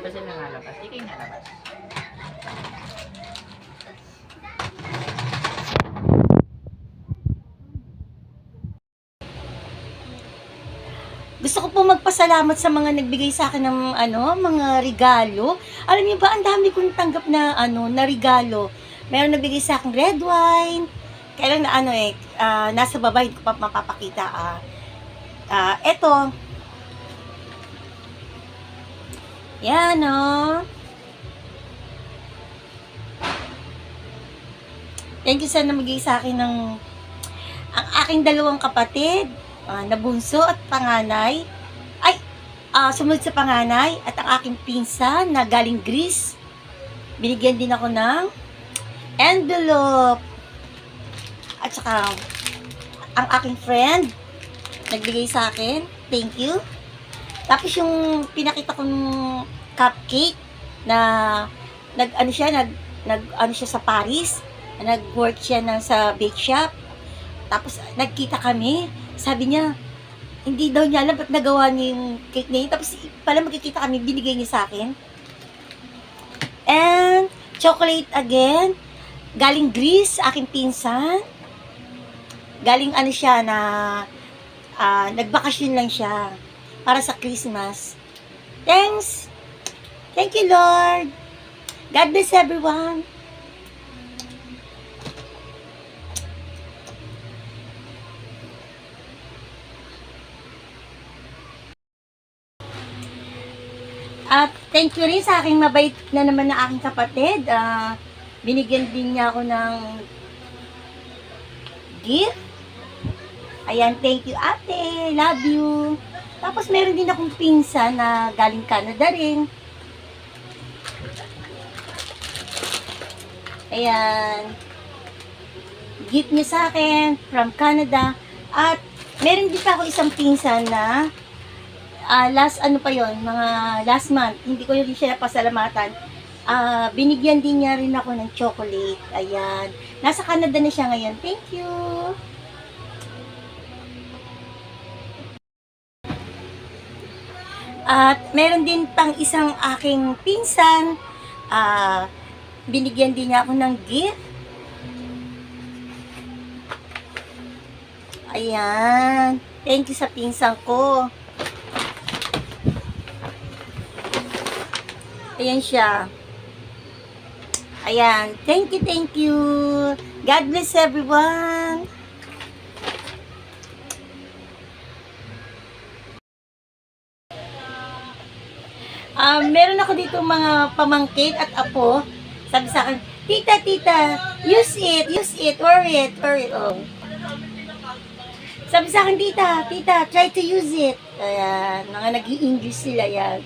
ba sila nalabas? Di kayo nalabas. Gusto ko po magpasalamat sa mga nagbigay sa akin ng mga regalo. Alam niyo ba, ang dami kong tanggap na na regalo. Meron nagbigay sa akin red wine. Kailan na nasa baba, hindi ko pa mapapakita. Eto. Yan, Thank you sa namigay sa akin ng ang aking dalawang kapatid, na bunso at panganay. Sumunod sa panganay at ang aking pinsan na galing Greece. Binigyan din ako ng envelope. At saka ang aking friend nagbigay sa akin. Thank you. Tapos yung pinakita kong cupcake na nag siya sa Paris. Nag-work siya sa bake shop. Tapos nagkita kami. Sabi niya, hindi daw niya alam ba't nagawa niya yung cake niya. Tapos pala magkikita kami, binigay niya sa akin. And chocolate again. Galing Greece, aking pinsan. Galing siya na nagbakasyon lang siya para sa Christmas. Thanks. Thank you, Lord. God bless everyone. At thank you rin sa aking mabait na naman na aking kapatid. Binigyan din niya ako ng gift. Ayan, thank you ate. Love you. Tapos meron din akong pinsan na galing Canada rin. Ayan. Gift niya sa akin from Canada. At meron din pa ako isang pinsan na mga last month, hindi ko rin siya napasalamatan. Binigyan din niya rin ako ng chocolate. Ayan. Nasa Canada na siya ngayon. Thank you. At meron din pang isang aking pinsan. Binigyan din niya ako ng gift. Ayan. Thank you sa pinsan ko. Ayan siya. Ayan. Thank you, thank you. God bless everyone. Meron ako dito mga pamangkin at apo. Sabi sa akin, tita, use it, wear it. Oh. Sabi sa akin, tita, try to use it. Ayan, mga nag-i-English sila yan.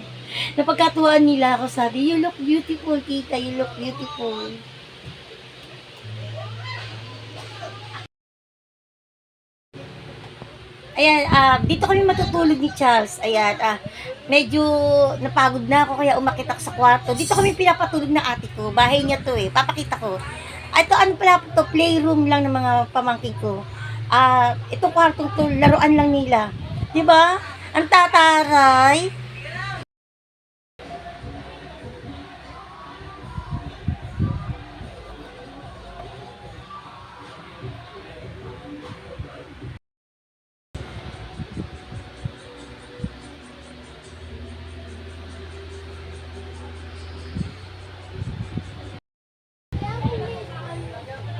Napagkatuwaan nila ako, sabi, you look beautiful, tita, you look beautiful. Ayan, dito kami matutulog ni Charles. Ayan, medyo napagod na ako, kaya umakit ako sa kwarto. Dito kami pinapatulog na ate ko. Bahay niya to papakita ko. Ito, pala to, playroom lang ng mga pamangkin ko. Itong kwartong to, laruan lang nila. Diba? Ang tataray.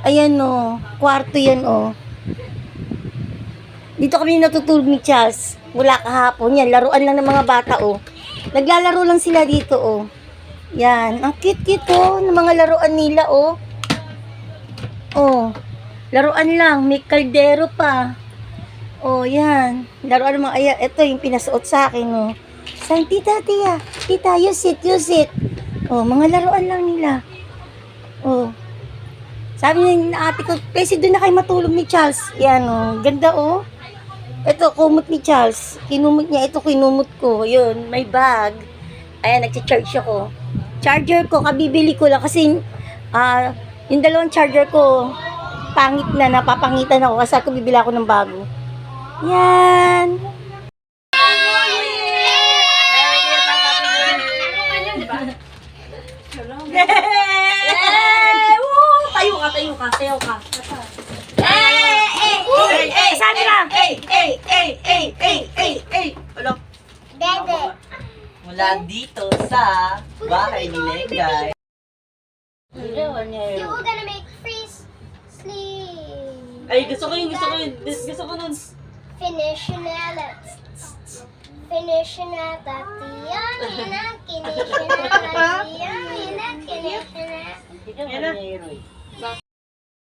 Ayan kwarto yan Dito kami natutulog ni Charles. Mula kahapon yan, laruan lang ng mga bata Naglalaro lang sila dito Yan, ang cute-cute ng mga laruan nila laruan lang, may kaldero pa. Yan, laruan ng mga ito yung pinasuot sa akin Sabi, tita, use it. Mga laruan lang nila. Sabi niya ate ko, pwede doon na kayo matulog ni Charles. Yan ganda Ito, kumot ni Charles. Kinumot niya, ito kinumot ko. Yun, may bag. Ayan, nagcha-charge ako. Charger ko, kabibili ko lang kasi yung dalawang charger ko, pangit na, napapangitan ako kasi ako bibili ako ng bago. Yan. nila. Alam, Dede. mula dito sa bahay ni Legay. You were gonna make freeze sleep. Ay, gusto ko yun. Gusto ko nun. Finish na that. Finish na that. Finish na that. Yan na.